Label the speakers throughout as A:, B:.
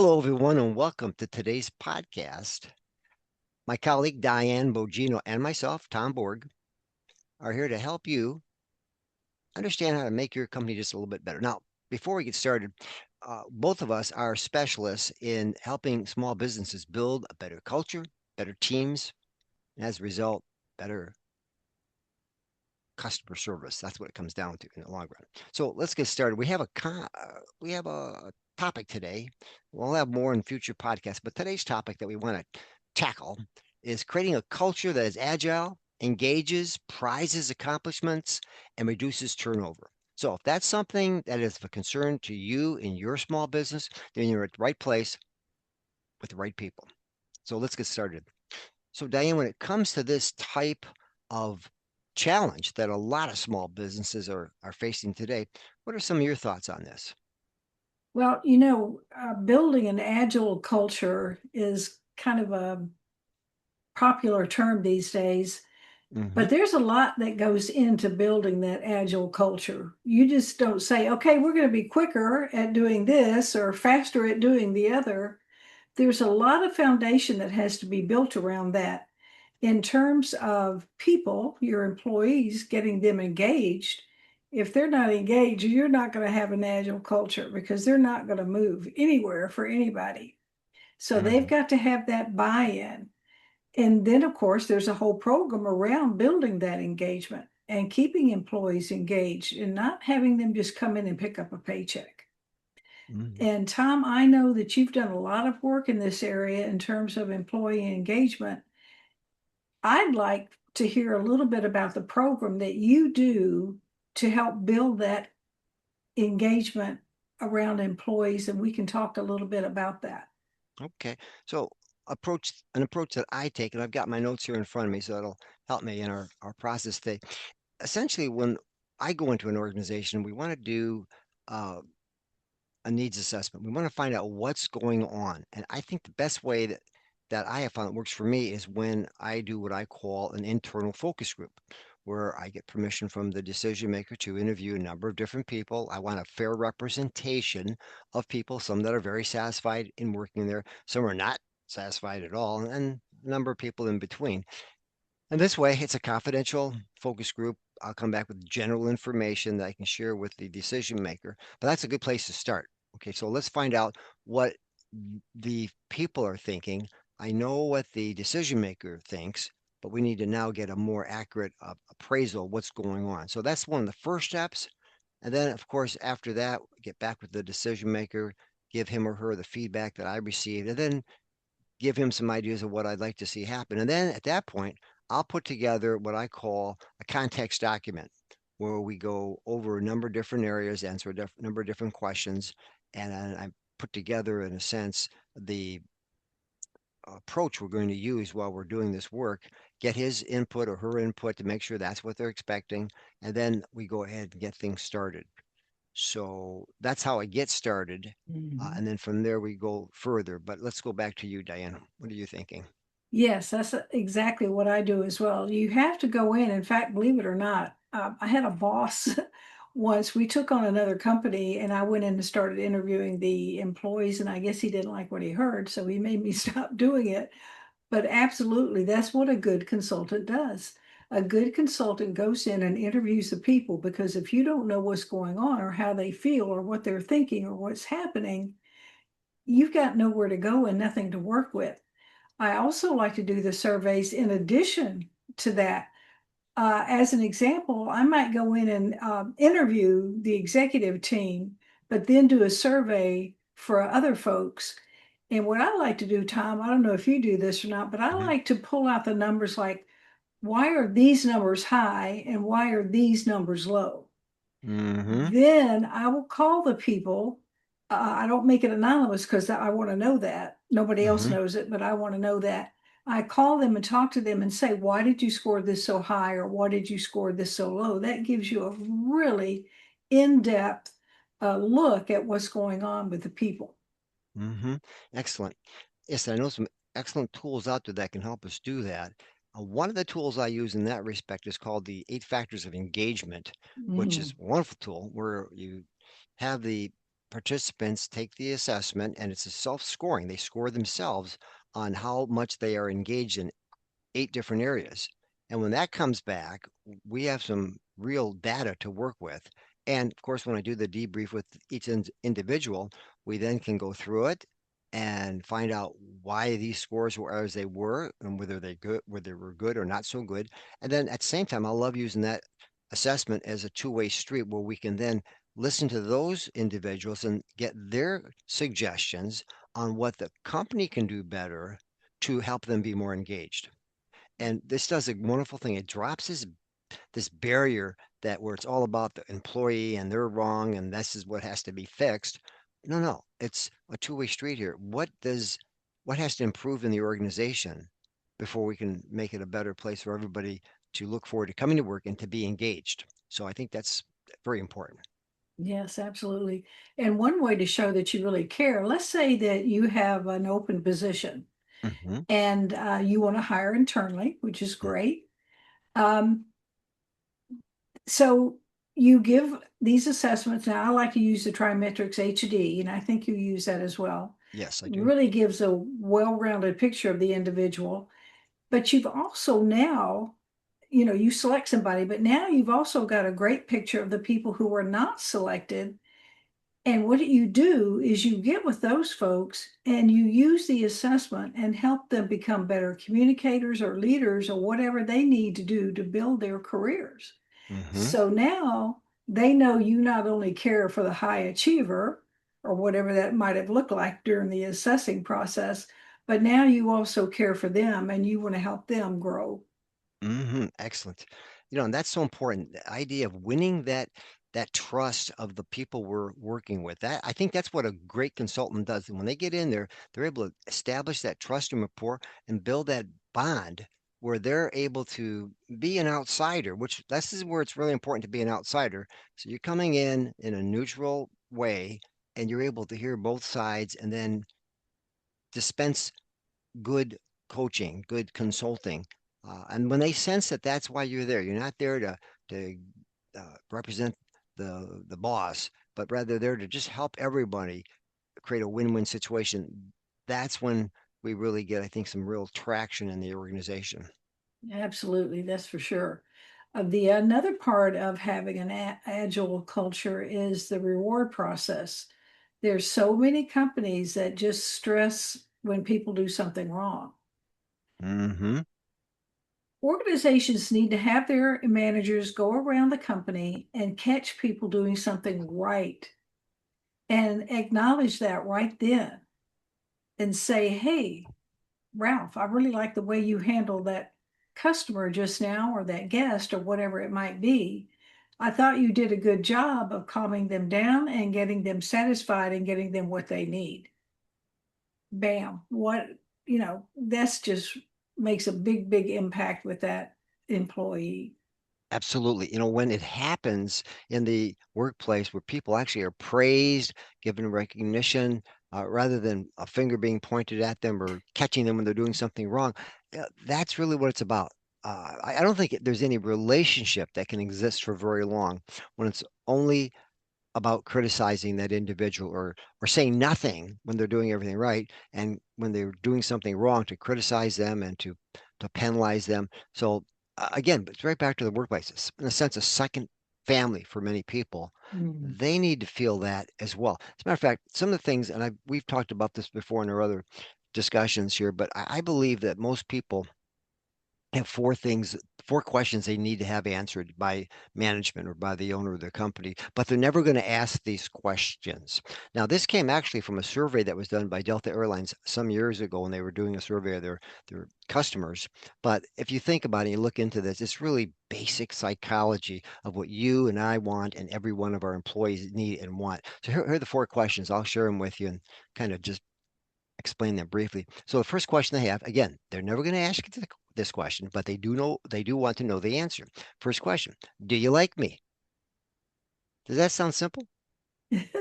A: Hello, everyone, and welcome to today's podcast. My colleague Diane Bogino and myself, Tom Borg, are here to help you understand how to make your company just a little bit better. Now, before we get started, both of us are specialists in helping small businesses build a better culture, better teams, and as a result, better customer service. That's what it comes down to in the long run. So let's get started. We have a topic today. We'll have more in future podcasts, but today's topic that we want to tackle is creating a culture that is agile, engages, prizes accomplishments, and reduces turnover. So if that's something that is of a concern to you in your small business, then you're at the right place with the right people. So let's get started. So, Diane, when it comes to this type of challenge that a lot of small businesses are facing today, what are some of your thoughts on this?
B: Well, building an agile culture is kind of a popular term these days,
A: Mm-hmm.
B: but there's a lot that goes into building that agile culture. You just don't say, okay, we're going to be quicker at doing this or faster at doing the other. There's a lot of foundation that has to be built around that in terms of people, your employees, getting them engaged. If they're not engaged, you're not going to have an agile culture because they're not going to move anywhere for anybody. So they've
A: Mm-hmm.
B: got to have that buy-in. And then, of course, there's a whole program around building that engagement and keeping employees engaged and not having them just come in and pick up a paycheck.
A: Mm-hmm.
B: And Tom, I know that you've done a lot of work in this area in terms of employee engagement. I'd like to hear a little bit about the program that you do to help build that engagement around employees, and we can talk a little bit about that.
A: Okay. So an approach that I take, and I've got my notes here in front of me, so that'll help me in our process today. Essentially, when I go into an organization, we want to do uh, a needs assessment. We want to find out what's going on. And I think the best way that I have found that works for me is when I do what I call an internal focus group, where I get permission from the decision maker to interview a number of different people. I want a fair representation of people, some that are very satisfied in working there, some are not satisfied at all, and a number of people in between. And this way, it's a confidential focus group. I'll come back with general information that I can share with the decision maker, but that's a good place to start. Okay, so let's find out what the people are thinking. I know what the decision maker thinks, but we need to now get a more accurate appraisal of what's going on. So that's one of the first steps. And then, of course, after that, get back with the decision maker, give him or her the feedback that I received, and then give him some ideas of what I'd like to see happen. And then at that point, I'll put together what I call a context document where we go over a number of different areas, answer a number of different questions, and I put together, in a sense, the approach we're going to use while we're doing this work, get his input or her input to make sure that's what they're expecting, and then we go ahead and get things started. So that's how I get started.
B: Mhm.
A: And then from there, we go further. But let's go back to you, Diane. What are you thinking?
B: Yes, that's exactly what I do as well. You have to go in. In fact, believe it or not, I had a boss once. We took on another company, and I went in and started interviewing the employees, and I guess he didn't like what he heard, so he made me stop doing it. But absolutely, that's what a good consultant does. A good consultant goes in and interviews the people because if you don't know what's going on or how they feel or what they're thinking or what's happening, you've got nowhere to go and nothing to work with. I also like to do the surveys in addition to that. As an example, I might go in and interview the executive team, but then do a survey for other folks. And what I like to do, Tom, I don't know if you do this or not, but I
A: Mhm.
B: like to pull out the numbers like, why are these numbers high and why are these numbers low?
A: Mhm.
B: Then I will call the people. I don't make it anonymous because I want to know that. Nobody else
A: Mhm.
B: knows it, but I want to know that. I call them and talk to them and say, why did you score this so high or why did you score this so low? That gives you a really in-depth look at what's going on with the people.
A: Mhm. Excellent. Yes, I know some excellent tools out there that can help us do that. One of the tools I use in that respect is called the Eight Factors of Engagement, which is
B: Mhm.
A: a wonderful tool where you have the participants take the assessment, and it's a self-scoring. They score themselves on how much they are engaged in 8 different areas. And when that comes back, we have some real data to work with. And of course, when I do the debrief with each individual, we then can go through it and find out why these scores were as they were and whether they were good or not so good. And then at the same time, I love using that assessment as a two-way street where we can then listen to those individuals and get their suggestions on what the company can do better to help them be more engaged. And this does a wonderful thing. It drops this barrier that where it's all about the employee and they're wrong and this is what has to be fixed. No, no, it's a two-way street here. What has to improve in the organization before we can make it a better place for everybody to look forward to coming to work and to be engaged. So I think that's very important.
B: Yes, absolutely. And one way to show that you really care, let's say that you have an open position
A: Hmm.
B: and you want to hire internally, which is great. Um, so you give these assessments. Now, I like to use the Trimetrics HD, and I think you use that as well.
A: Yes, I do.
B: Really gives a well-rounded picture of the individual. But you've also now, you select somebody, but now you've also got a great picture of the people who were not selected. And what you do is you get with those folks and you use the assessment and help them become better communicators or leaders or whatever they need to do to build their careers.
A: Hmm.
B: So now they know you not only care for the high achiever or whatever that might have looked like during the assessing process, but now you also care for them and you want to help them grow.
A: Excellent. And that's so important. The idea of winning that trust of the people we're working with. That I think that's what a great consultant does. And when they get in there, they're able to establish that trust and rapport and build that bond where they're able to be an outsider, which this is where it's really important to be an outsider. So you're coming in a neutral way and you're able to hear both sides and then dispense good coaching, good consulting. And when they sense that that's why you're there, you're not there to represent the boss, but rather there to just help everybody create a win-win situation. That's when we really get, I think, some real traction in the organization.
B: Absolutely, that's for sure. The another part of having an agile culture is the reward process. There's so many companies that just stress when people do something wrong.
A: Hmm.
B: Organizations need to have their managers go around the company and catch people doing something right and acknowledge that right then and say, hey, Ralph, I really like the way you handled that customer just now or that guest or whatever it might be. I thought you did a good job of calming them down and getting them satisfied and getting them what they need. Bam. That's just makes a big, big impact with that employee.
A: Absolutely. When it happens in the workplace where people actually are praised, given recognition, rather than a finger being pointed at them or catching them when they're doing something wrong, that's really what it's about. I don't think there's any relationship that can exist for very long when it's only about criticizing that individual or saying nothing when they're doing everything right and when they're doing something wrong to criticize them and to penalize them. So again, it's right back to the workplace. It's in a sense a second family for many people.
B: Mm.
A: They need to feel that as well. As a matter of fact, some of the things, and we've talked about this before in our other discussions here, but I believe that most people have 4 questions they need to have answered by management or by the owner of the company, but they're never going to ask these questions. Now, this came actually from a survey that was done by Delta Airlines some years ago when they were doing a survey of their customers. But if you think about it, you look into this, it's really basic psychology of what you and I want and every one of our employees need and want. So here are the 4 questions. I'll share them with you and kind of just explain them briefly. So the first question they have, again, they're never going to ask you this question, but they do want to know the answer. First question, do you like me? Does that sound simple?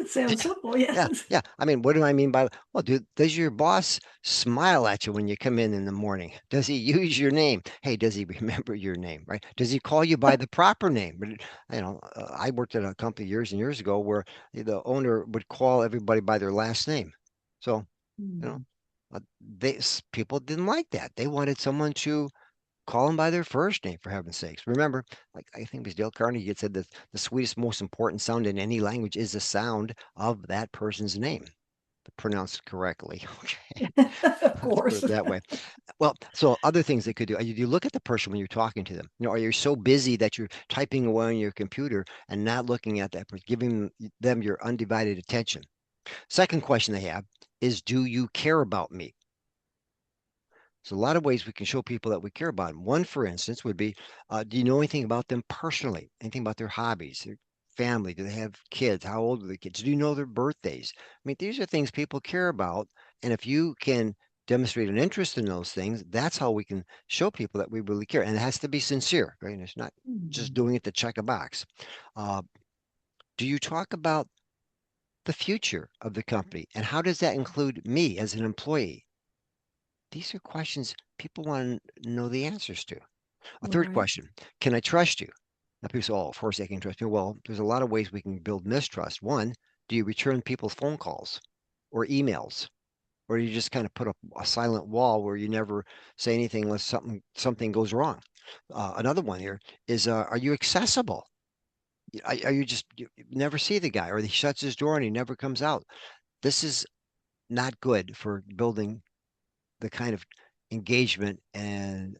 B: Sounds simple,
A: Yeah,
B: yes.
A: yeah. I mean, what do I mean by, well, does your boss smile at you when you come in the morning? Does he use your name? Hey, does he remember your name, right? Does he call you by the proper name? But, I worked at a company years and years ago where the owner would call everybody by their last name. So, you know,
B: Mm.
A: people didn't like that. They wanted someone to call them by their first name, for heaven's sakes. Remember, like I think it was Dale Carnegie had said that the sweetest, most important sound in any language is the sound of that person's name, pronounced correctly. Okay,
B: Of
A: let's put
B: course.
A: it that way. Well, so other things they could do, you look at the person when you're talking to them. Are you so busy that you're typing away on your computer and not looking at that person, giving them your undivided attention? Second question they have is, do you care about me? So a lot of ways we can show people that we care about them. One, for instance, would be, do you know anything about them personally? Anything about their hobbies, their family? Do they have kids? How old are the kids? Do you know their birthdays? I mean, these are things people care about. And if you can demonstrate an interest in those things, that's how we can show people that we really care. And it has to be sincere, right? And it's not just
B: Mm.
A: doing it to check a box. Uh, do you talk about the future of the company? And how does that include me as an employee? These are questions people want to know the answers to. A third
B: Right.
A: question, can I trust you? Now, people say, oh, of course they can trust me. Well, there's a lot of ways we can build mistrust. One, do you return people's phone calls or emails? Or do you just kind of put a silent wall where you never say anything unless something goes wrong? Another one here is, are you accessible? Are you just, you never see the guy, or he shuts his door and he never comes out? This is not good for building the kind of engagement and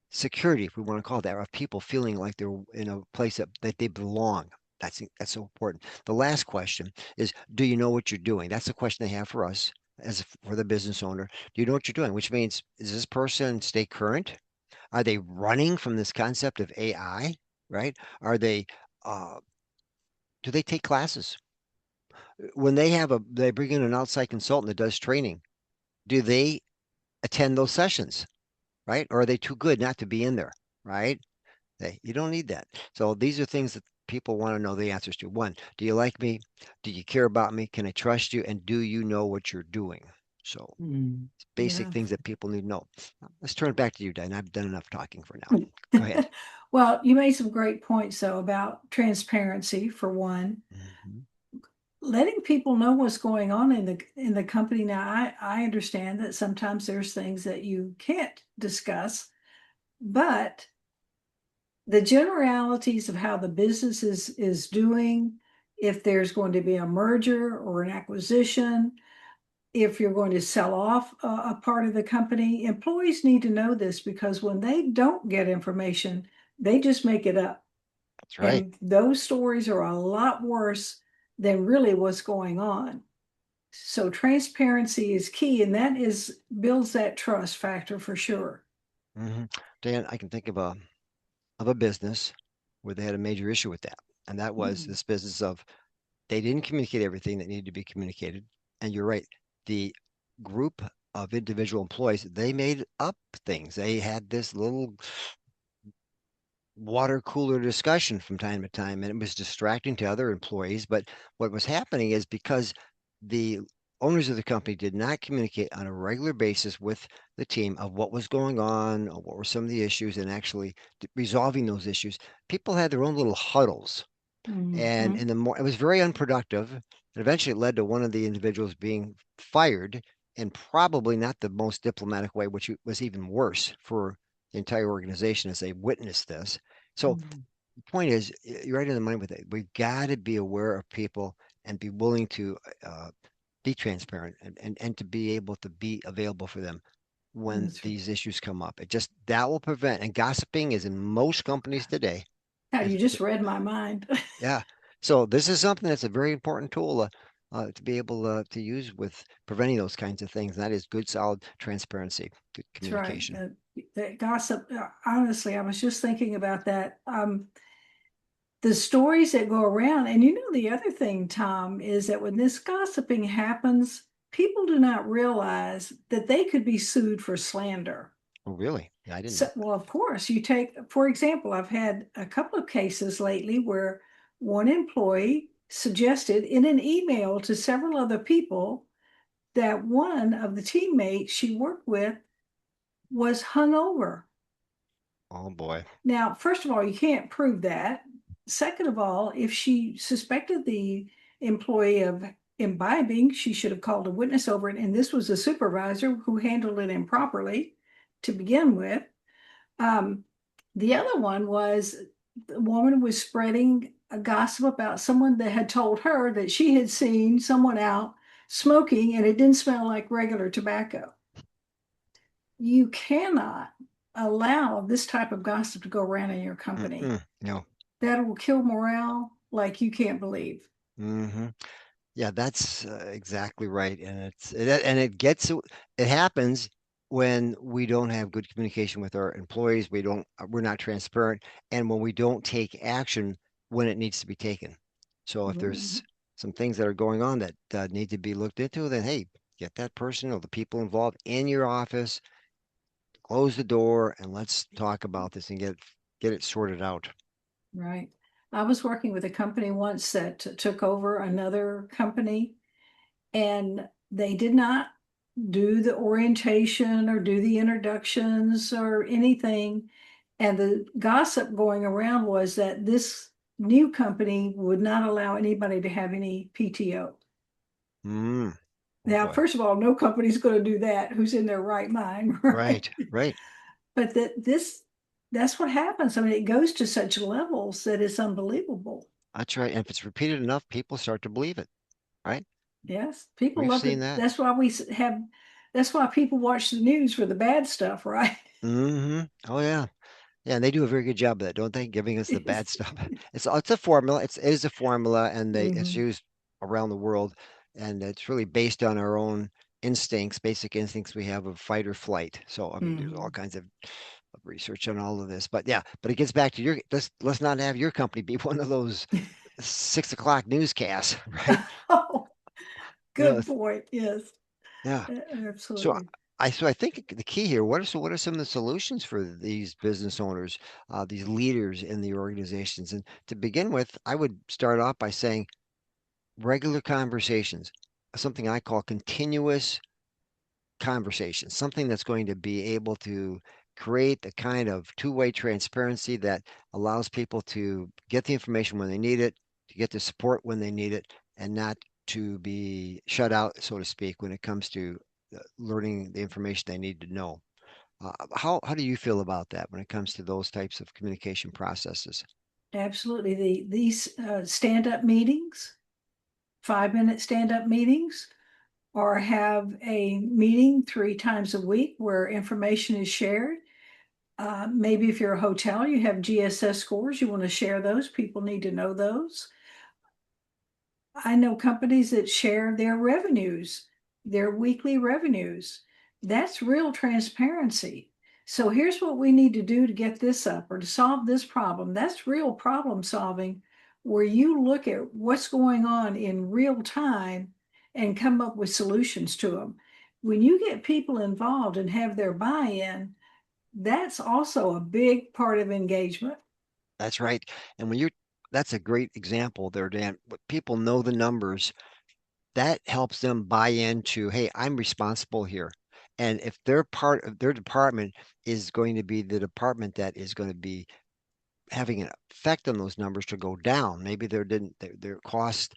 A: security, if we want to call it that, of people feeling like they're in a place that they belong. That's so important. The last question is, do you know what you're doing? That's the question they have for us as for the business owner. Do you know what you're doing? Which means, is this person stay current? Are they running from this concept of AI? Right? Are they? Uh, do they take classes? When they bring in an outside consultant that does training, do they attend those sessions? Right? Or are they too good not to be in there? Right? You don't need that. So these are things that people want to know the answers to. One, do you like me? Do you care about me? Can I trust you? And do you know what you're doing? So
B: Mm.
A: it's basic
B: Yeah.
A: things that people need to know. Let's turn it back to you, Diane. I've done enough talking for now. Go ahead.
B: Well, you made some great points, though, about transparency, for one,
A: Mhm.
B: letting people know what's going on in the company. Now, I understand that sometimes there's things that you can't discuss, but the generalities of how the business is doing, if there's going to be a merger or an acquisition, if you're going to sell off a part of the company, employees need to know this, because when they don't get information, they just make it up.
A: That's right.
B: And those stories are a lot worse than really what's going on. So transparency is key, and that is builds that trust factor for sure.
A: Hmm. Dan, I can think of a business where they had a major issue with that, and that was
B: Mm.
A: this business of they didn't communicate everything that needed to be communicated. And you're right, the group of individual employees, they made up things. They had this little water cooler discussion from time to time, and it was distracting to other employees. But what was happening is because the owners of the company did not communicate on a regular basis with the team of what was going on, or what were some of the issues, and actually resolving those issues, people had their own little huddles, and
B: Mhm.
A: it was very unproductive. And eventually, it led to one of the individuals being fired, and probably not the most diplomatic way, which was even worse for the entire organization as they witnessed this. So
B: Mhm.
A: the point is, you're right in the money with it. We've got to be aware of people and be willing to be transparent, and to be able to be available for them when
B: That's right.
A: these issues come up. It just that will prevent, and gossiping is in most companies today.
B: How
A: As
B: you just read my mind.
A: Yeah. So this is something that's a very important tool to be able to use with preventing those kinds of things. And that is good, solid transparency, good
B: That's right.
A: communication.
B: That gossip, honestly, I was just thinking about that. The stories that go around, and the other thing, Tom, is that when this gossiping happens, people do not realize that they could be sued for slander.
A: Oh, really? Yeah, I didn't
B: So,
A: know.
B: well, of course, you take, for example, I've had a couple of cases lately where one employee suggested in an email to several other people that one of the teammates she worked with was hungover.
A: Oh boy.
B: Now, first of all, you can't prove that. Second of all, if she suspected the employee of imbibing, she should have called a witness over it. And this was a supervisor who handled it improperly to begin with. Um, the other one was the woman was spreading a gossip about someone that had told her that she had seen someone out smoking and it didn't smell like regular tobacco. You cannot allow this type of gossip to go around in your company.
A: No.
B: That will kill morale like you can't believe.
A: Hmm. Yeah, that's exactly right, and it gets it happens when we don't have good communication with our employees. We're not transparent, and when we don't take action when it needs to be taken. So if there's
B: Mhm.
A: some things that are going on that need to be looked into, then hey, get that person or the people involved in your office, close the door, and let's talk about this and get it sorted out.
B: Right. I was working with a company once that took over another company and they did not do the orientation or do the introductions or anything. And the gossip going around was that this new company would not allow anybody to have any PTO.
A: Mm. Oh
B: Now,
A: boy.
B: first of all, no company's going to do that who's in their right mind, right?
A: Right, right.
B: But that's what happens. I mean, it goes to such levels that it's unbelievable.
A: That's right. And if it's repeated enough, people start to believe it, right?
B: Yes, people
A: We've
B: love
A: seen
B: it.
A: that.
B: That's why people watch the news for the bad stuff, right?
A: Oh yeah. Yeah, and they do a very good job of that, don't they? Giving us the bad stuff. It's a formula. It is a formula, and it's
B: Mhm,
A: used around the world, and it's really based on our own instincts, basic instincts we have of fight or flight. So I mean, there's all
B: mhm.
A: kinds of research on all of this. But yeah, but it gets back to your let's not have your company be one of those 6 o'clock newscasts, right?
B: Oh,
A: You know,
B: good point. Yes,
A: yeah. So
B: absolutely.
A: I think the key here, what are some of the solutions for these business owners, these leaders in the organizations? And to begin with, I would start off by saying regular conversations, something I call continuous conversation, something that's going to be able to create the kind of two-way transparency that allows people to get the information when they need it, to get the support when they need it, and not to be shut out, so to speak, when it comes to learning the information they need to know. How do you feel about that when it comes to those types of communication processes?
B: Absolutely. These stand-up meetings, 5-minute stand-up meetings, or have a meeting 3 times a week where information is shared. Maybe if you're a hotel, you have GSS scores, you want to share those. People need to know those. I know companies that share their revenues, their weekly revenues. That's real transparency. So here's what we need to do to get this up or to solve this problem. That's real problem solving where you look at what's going on in real time and come up with solutions to them. When you get people involved and have their buy-in, that's also a big part of engagement.
A: That's right. And that's a great example there, Dan. When people know the numbers, that helps them buy into, hey, I'm responsible here. And if their part of their department is going to be the department that is going to be having an effect on those numbers to go down, maybe their cost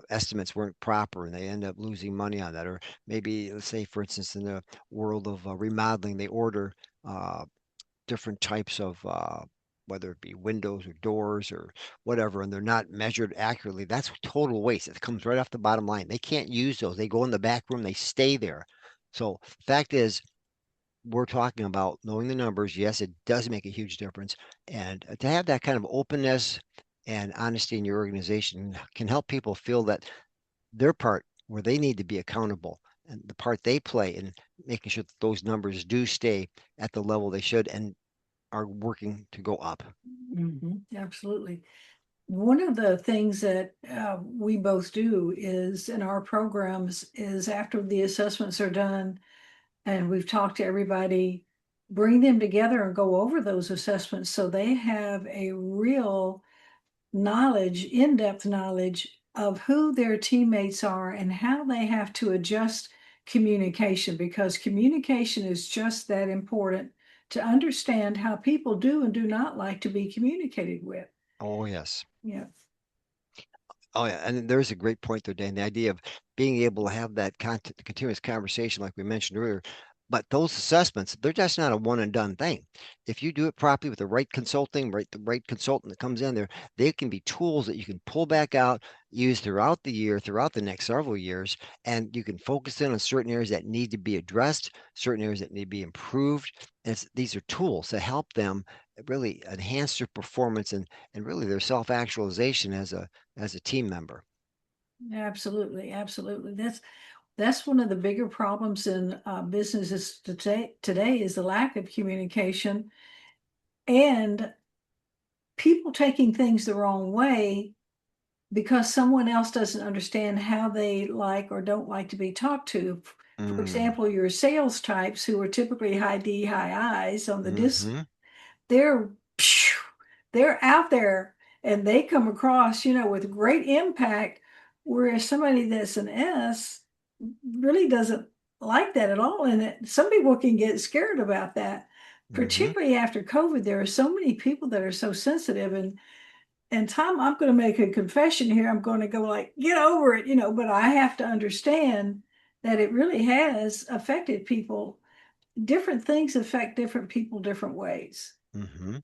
A: estimates weren't proper and they end up losing money on that. Or maybe, let's say, for instance, in the world of remodeling, they order uh, different types of whether it be windows or doors or whatever, and they're not measured accurately. That's total waste. It comes right off the bottom line. They can't use those. They go in the back room, they stay there. So the fact is, we're talking about knowing the numbers. Yes, it does make a huge difference. And to have that kind of openness and honesty in your organization can help people feel that their part where they need to be accountable and the part they play in making sure that those numbers do stay at the level they should and are working to go up.
B: Absolutely. One of the things that we both do is in our programs is after the assessments are done and we've talked to everybody, bring them together and go over those assessments so they have a real knowledge, in-depth knowledge of who their teammates are and how they have to adjust communication, because communication is just that important to understand how people do and do not like to be communicated with.
A: Oh, yes.
B: Yeah,
A: Oh, yeah. And there's a great point there, Dan. The idea of being able to have that continuous conversation, like we mentioned earlier. But those assessments, they're just not a one and done thing. If you do it properly with the right consulting, the right consultant that comes in there, they can be tools that you can pull back out, use throughout the year, throughout the next several years, and you can focus in on certain areas that need to be addressed, certain areas that need to be improved. And these are tools that help them really enhance their performance and really their self-actualization as a team member.
B: absolutely, absolutely. That's one of the bigger problems in businesses today is the lack of communication and people taking things the wrong way because someone else doesn't understand how they like or don't like to be talked to. For
A: Mm,
B: example, your sales types who are typically high D, high I's on the
A: mm-hmm,
B: they're they're out there and they come across, with great impact, whereas somebody that's an S really doesn't like that at all. And some people can get scared about that,
A: mm-hmm,
B: particularly after COVID. There are so many people that are so sensitive. And Tom, I'm going to make a confession here. I'm going to go like, get over it, but I have to understand that it really has affected people. Different things affect different people different ways.
A: mm-hmm,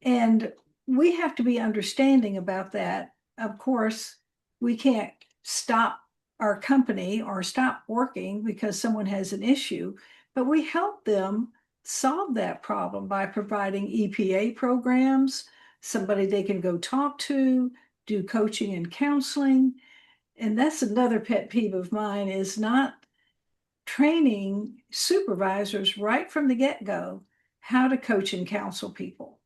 B: And we have to be understanding about that. Of course, we can't stop our company or stop working because someone has an issue, but we help them solve that problem by providing EPA programs, somebody they can go talk to, do coaching and counseling. And that's another pet peeve of mine is not training supervisors right from the get-go how to coach and counsel people.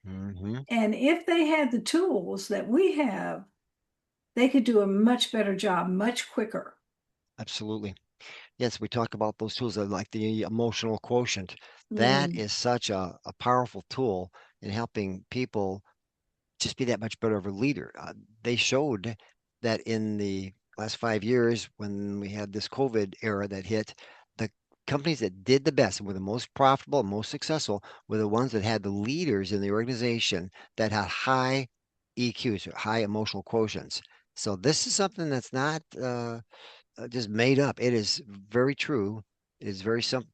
A: mm-hmm.
B: And if they had the tools that we have, they could do a much better job, much quicker.
A: Absolutely. Yes, we talk about those tools like the emotional quotient. That
B: Mm,
A: is such a powerful tool in helping people just be that much better of a leader. They showed that in the last 5 years, when we had this COVID era that hit, the companies that did the best and were the most profitable and most successful were the ones that had the leaders in the organization that had high EQs, or high emotional quotients. So this is something that's not just made up. It is very true. It is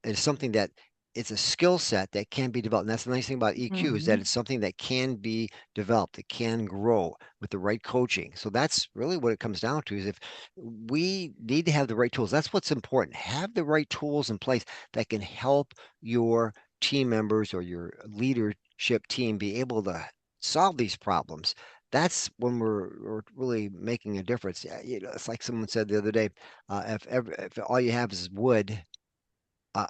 A: it's something that it's a skill set that can be developed. And that's the nice thing about EQ is that
B: mhm,
A: it's something that can be developed. It can grow with the right coaching. So that's really what it comes down to is if we need to have the right tools. That's what's important. Have the right tools in place that can help your team members or your leadership team be able to solve these problems. That's when we're really making a difference. It's like someone said the other day, if all you have is wood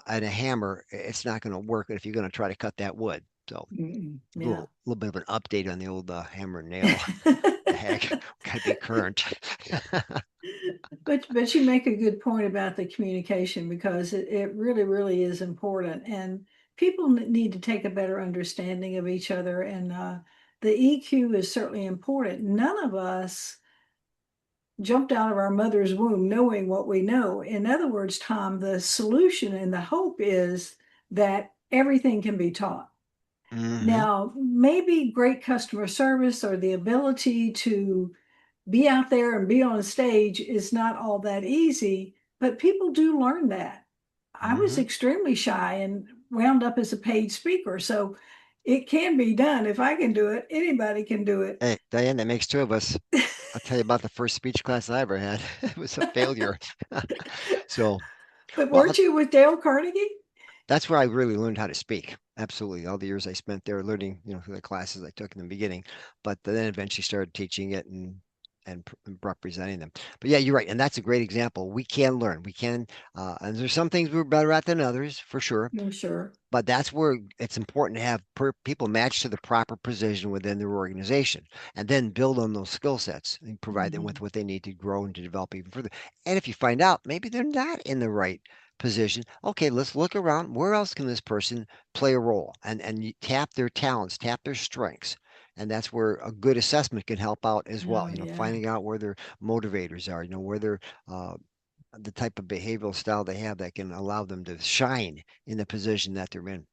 A: and a hammer, it's not going to work if you're going to try to cut that wood. So a
B: yeah.
A: little bit of an update on the old hammer and nail. The heck, got to be current.
B: But you make a good point about the communication because it really, really is important. And people need to take a better understanding of each other. And the EQ is certainly important. None of us jumped out of our mother's womb knowing what we know. In other words, Tom, the solution and the hope is that everything can be taught.
A: Hmm.
B: Now, maybe great customer service or the ability to be out there and be on a stage is not all that easy, but people do learn that. I was
A: Hmm.
B: extremely shy and wound up as a paid speaker. So it can be done. If I can do it, anybody can do it.
A: Hey, Diane, that makes two of us. I'll tell you about the first speech class I ever had. It was a failure. So,
B: But
A: well,
B: weren't you with Dale Carnegie?
A: that's where I really learned how to speak. Absolutely. All the years I spent there learning, through the classes I took in the beginning, but then eventually started teaching it and representing them. But yeah, you're right. And that's a great example. We can learn. We can, and there's some things we're better at than others for sure.
B: I'm sure.
A: But that's where it's important to have people matched to the proper position within their organization and then build on those skill sets and provide them with
B: Mhm.
A: what they need to grow and to develop even further. And if you find out maybe they're not in the right position, okay, let's look around. Where else can this person play a role and tap their talents, tap their strengths? And that's where a good assessment can help out as well.
B: Oh, yeah.
A: Finding out where their motivators are, where their uh, the type of behavioral style they have that can allow them to shine in the position that they're in.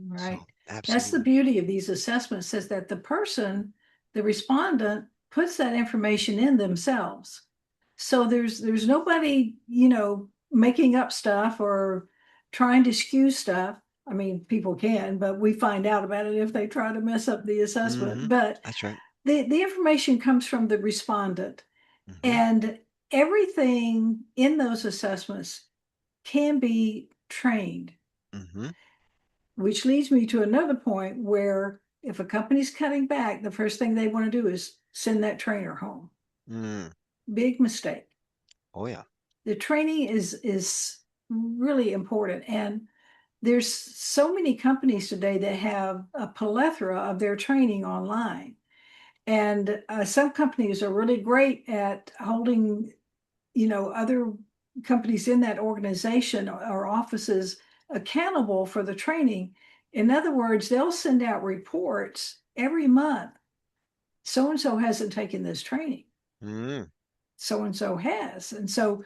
B: Right.
A: So
B: That's the
A: absolutely.
B: beauty of these assessments is that the person, the respondent, puts that information in themselves. So there's nobody, making up stuff or trying to skew stuff. I mean, people can, but we find out about it if they try to mess up the
A: Hmm.
B: assessment. But
A: That's right.
B: the information comes from the respondent,
A: Hmm.
B: and everything in those assessments can be trained.
A: Hmm.
B: Which leads me to another point where if a company's cutting back, the first thing they want to do is send that trainer home.
A: Mm.
B: Big mistake.
A: Oh yeah.
B: The training is really important. And there's so many companies today that have a plethora of their training online. And some companies are really great at holding other companies in that organization or offices accountable for the training. In other words, they'll send out reports every month. So and so hasn't taken this training.
A: Mm.
B: So and so has. And so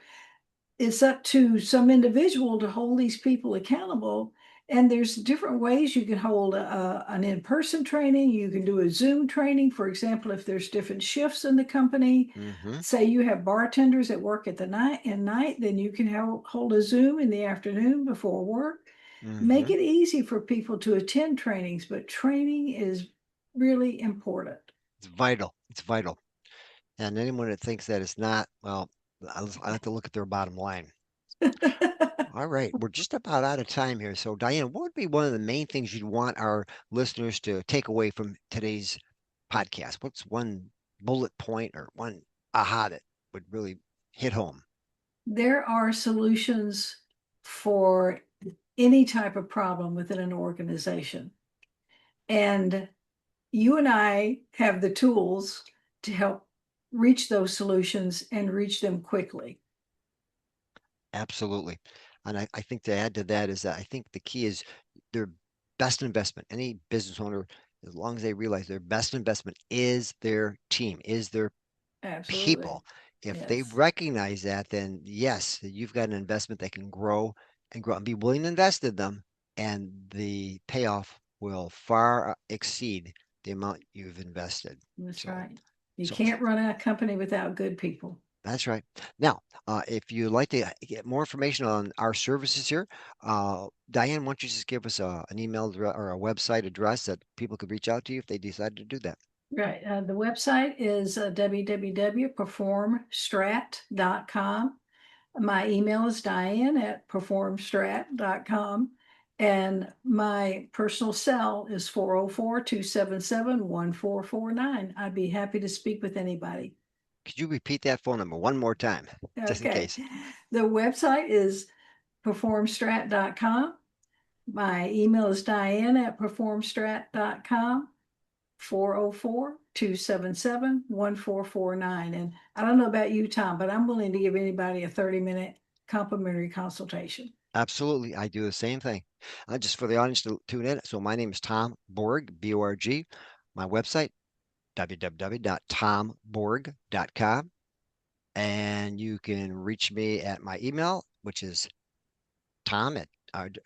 B: it's up to some individual to hold these people accountable. And there's different ways you can hold an in-person training. You can do a Zoom training. For example, if there's different shifts in the company,
A: Hmm.
B: say you have bartenders that work at the night, then you can hold a Zoom in the afternoon before work. Make
A: Hmm.
B: it easy for people to attend trainings, but training is really important.
A: It's vital. It's vital. And anyone that thinks that it's not, well, I have to look at their bottom line. All right, we're just about out of time here. So, Diane, what would be one of the main things you'd want our listeners to take away from today's podcast? What's one bullet point or one aha that would really hit home?
B: There are solutions for any type of problem within an organization. And you and I have the tools to help reach those solutions and reach them quickly.
A: Absolutely. And I think to add to that is that I think the key is their best investment. Any business owner, as long as they realize their best investment is their team, is their
B: Absolutely.
A: people. If they
B: Yes,
A: recognize that, then yes, you've got an investment that can grow and be willing to invest in them, and the payoff will far exceed the amount you've invested.
B: that's
A: So,
B: right. You
A: so
B: can't run a company without good people.
A: that's right. Now, if you'd like to get more information on our services here, Diane, why don't you just give us an email or a website address that people could reach out to you if they decide to do that?
B: Right. The website is www.performstrat.com. My email is diane@performstrat.com. And my personal cell is 404-277-1449. I'd be happy to speak with anybody.
A: Could you repeat that phone number one more time, just in
B: Okay.
A: case?
B: The website is performstrat.com. My email is diane@performstrat.com. 404-277-1449. And I don't know about you, Tom, but I'm willing to give anybody a 30-minute complimentary consultation.
A: Absolutely. I do the same thing. Just for the audience to tune in. So my name is Tom Borg, B-O-R-G. My website, www.tomborg.com. And you can reach me at my email, which is tom at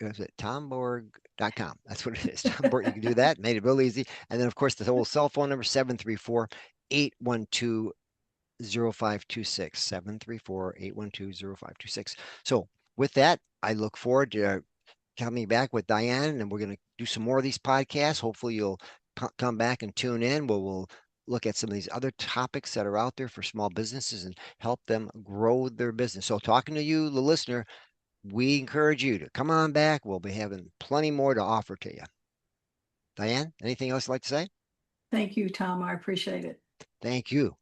A: is it tomborg.com. That's what it is. Tom Borg. You can do that. Made it real easy. And then, of course, the whole cell phone number, 734-812-0526. 734-812-0526. So with that, I look forward to coming back with Diane, and we're going to do some more of these podcasts. Hopefully, you'll come back and tune in. We'll look at some of these other topics that are out there for small businesses and help them grow their business. So, talking to you, the listener, we encourage you to come on back. We'll be having plenty more to offer to you. Diane, anything else you'd like to say?
B: Thank you, Tom. I appreciate it.
A: Thank you.